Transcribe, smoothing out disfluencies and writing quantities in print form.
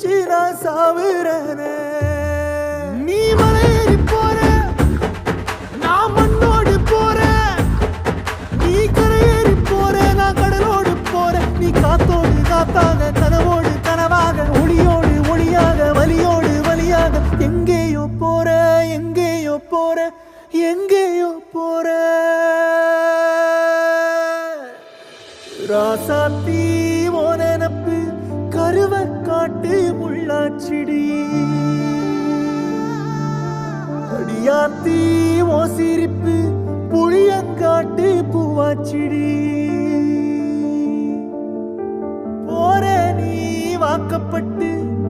நினைச்சு நான் சாவுறேனே. நீ மலையேறி போற, நான் மண்ணோடு போறேன். நீ கரையேறி போற, நான் கடலோடு போறேன். நீ காத்தோடு காத்தாக, கனவோடு கனவாக, ஒளியோடு ஒளியாக, வலியோடு வலியாக, எங்கேயோ போற, எங்கேயோ போற, எங்கேயோ போற. ராசாத்தி ஓ நினப்பு கருவக்காட்டு முள்ளாச்சிடி. அடியாத்தி ஓ சிரிப்பு புளியங்காட்டு பூவாச்சிடி. போற நீ வாக்கப்பட்டு